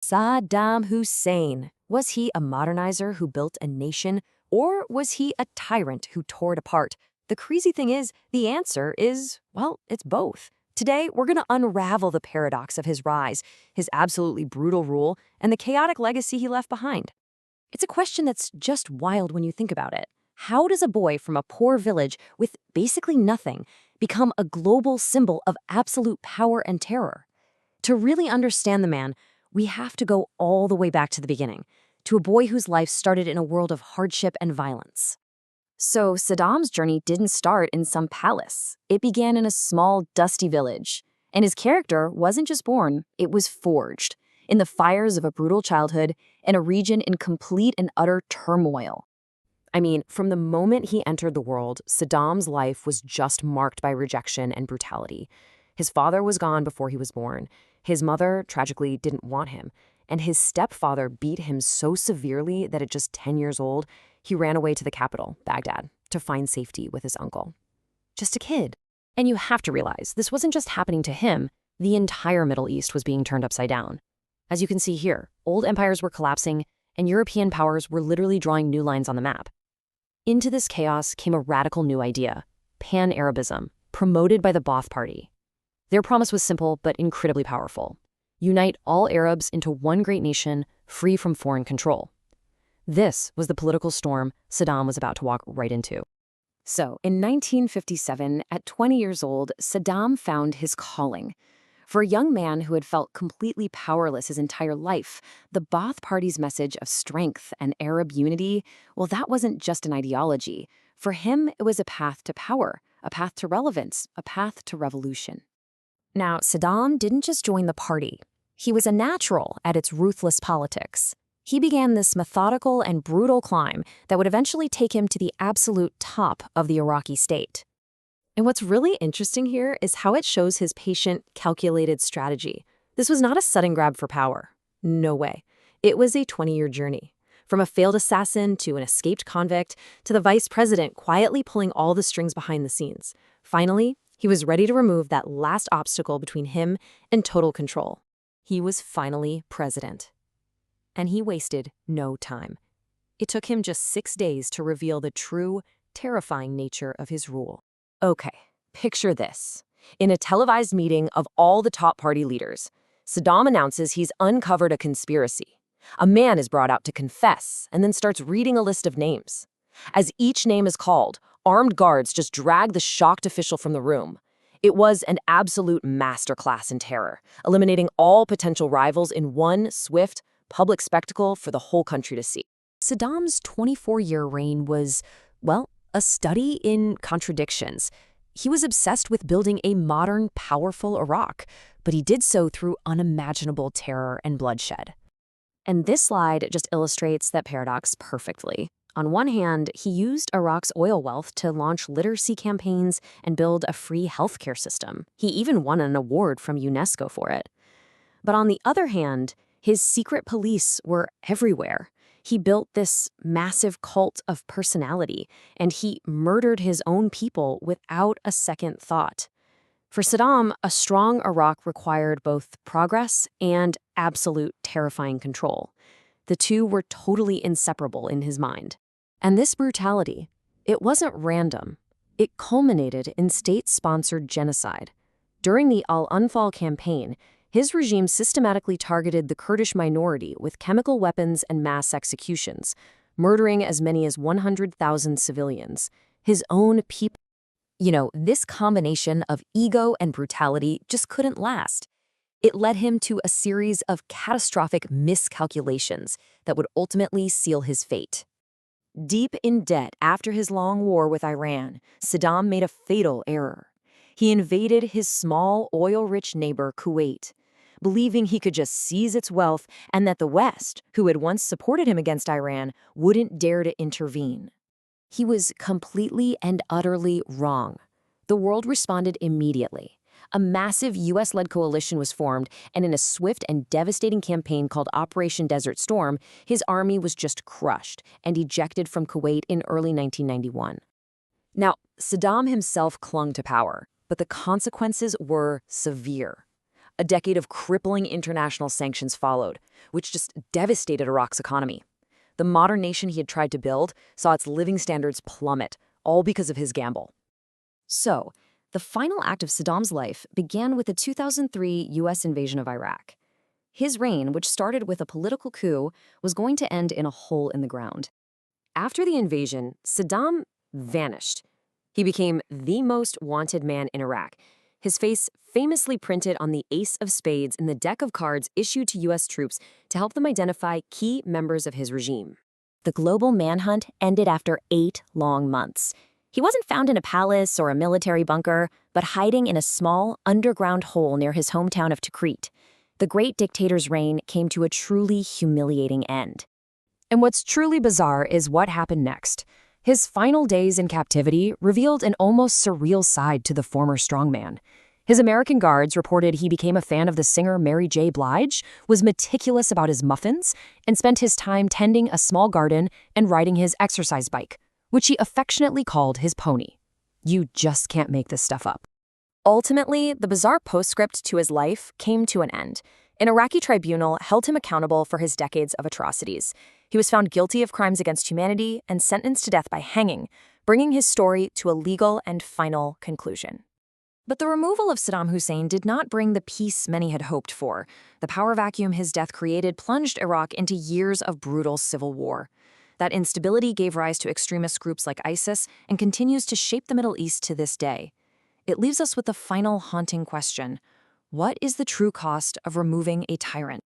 Saddam Hussein. Was he a modernizer who built a nation, or was he a tyrant who tore it apart? The crazy thing is, the answer is, well, it's both. Today, we're going to unravel the paradox of his rise, his absolutely brutal rule, and the chaotic legacy he left behind. It's a question that's just wild when you think about it. How does a boy from a poor village with basically nothing become a global symbol of absolute power and terror? To really understand the man, we have to go all the way back to the beginning, to a boy whose life started in a world of hardship and violence. So Saddam's journey didn't start in some palace. It began in a small, dusty village. And his character wasn't just born, it was forged in the fires of a brutal childhood in a region in complete and utter turmoil. I mean, from the moment he entered the world, Saddam's life was just marked by rejection and brutality. His father was gone before he was born. His mother, tragically, didn't want him. And his stepfather beat him so severely that at just 10 years old, he ran away to the capital, Baghdad, to find safety with his uncle. Just a kid. And you have to realize, this wasn't just happening to him. The entire Middle East was being turned upside down. As you can see here, old empires were collapsing, and European powers were literally drawing new lines on the map. Into this chaos came a radical new idea, Pan-Arabism, promoted by the Ba'ath Party. Their promise was simple but incredibly powerful. Unite all Arabs into one great nation, free from foreign control. This was the political storm Saddam was about to walk right into. So, in 1957, at 20 years old, Saddam found his calling. For a young man who had felt completely powerless his entire life, the Ba'ath Party's message of strength and Arab unity, well, that wasn't just an ideology. For him, it was a path to power, a path to relevance, a path to revolution. Now, Saddam didn't just join the party. He was a natural at its ruthless politics. He began this methodical and brutal climb that would eventually take him to the absolute top of the Iraqi state. And what's really interesting here is how it shows his patient, calculated strategy. This was not a sudden grab for power. No way. It was a 20-year journey. From a failed assassin to an escaped convict to the vice president quietly pulling all the strings behind the scenes. Finally, he was ready to remove that last obstacle between him and total control. He was finally president. And he wasted no time. It took him just 6 days to reveal the true, terrifying nature of his rule. Okay, picture this. In a televised meeting of all the top party leaders, Saddam announces he's uncovered a conspiracy. A man is brought out to confess and then starts reading a list of names. As each name is called, armed guards just drag the shocked official from the room. It was an absolute masterclass in terror, eliminating all potential rivals in one swift, public spectacle for the whole country to see. Saddam's 24-year reign was, well, a study in contradictions. He was obsessed with building a modern, powerful Iraq, but he did so through unimaginable terror and bloodshed. And this slide just illustrates that paradox perfectly. On one hand, he used Iraq's oil wealth to launch literacy campaigns and build a free healthcare system. He even won an award from UNESCO for it. But on the other hand, his secret police were everywhere. He built this massive cult of personality, and he murdered his own people without a second thought. For Saddam, a strong Iraq required both progress and absolute terrifying control. The two were totally inseparable in his mind. And this brutality, it wasn't random. It culminated in state-sponsored genocide. During the Al-Anfal campaign, his regime systematically targeted the Kurdish minority with chemical weapons and mass executions, murdering as many as 100,000 civilians, his own people. This combination of ego and brutality just couldn't last. It led him to a series of catastrophic miscalculations that would ultimately seal his fate. Deep in debt after his long war with Iran, Saddam made a fatal error. He invaded his small, oil-rich neighbor, Kuwait, believing he could just seize its wealth and that the West, who had once supported him against Iran, wouldn't dare to intervene. He was completely and utterly wrong. The world responded immediately. A massive U.S.-led coalition was formed, and in a swift and devastating campaign called Operation Desert Storm, his army was just crushed and ejected from Kuwait in early 1991. Now, Saddam himself clung to power, but the consequences were severe. A decade of crippling international sanctions followed, which just devastated Iraq's economy. The modern nation he had tried to build saw its living standards plummet, all because of his gamble. So, the final act of Saddam's life began with the 2003 U.S. invasion of Iraq. His reign, which started with a political coup, was going to end in a hole in the ground. After the invasion, Saddam vanished. He became the most wanted man in Iraq, his face famously printed on the ace of spades in the deck of cards issued to U.S. troops to help them identify key members of his regime. The global manhunt ended after 8 long months. He wasn't found in a palace or a military bunker, but hiding in a small, underground hole near his hometown of Tikrit. The great dictator's reign came to a truly humiliating end. And what's truly bizarre is what happened next. His final days in captivity revealed an almost surreal side to the former strongman. His American guards reported he became a fan of the singer Mary J. Blige, was meticulous about his muffins, and spent his time tending a small garden and riding his exercise bike, which he affectionately called his pony. You just can't make this stuff up. Ultimately, the bizarre postscript to his life came to an end. An Iraqi tribunal held him accountable for his decades of atrocities. He was found guilty of crimes against humanity and sentenced to death by hanging, bringing his story to a legal and final conclusion. But the removal of Saddam Hussein did not bring the peace many had hoped for. The power vacuum his death created plunged Iraq into years of brutal civil war. That instability gave rise to extremist groups like ISIS and continues to shape the Middle East to this day. It leaves us with the final haunting question: what is the true cost of removing a tyrant?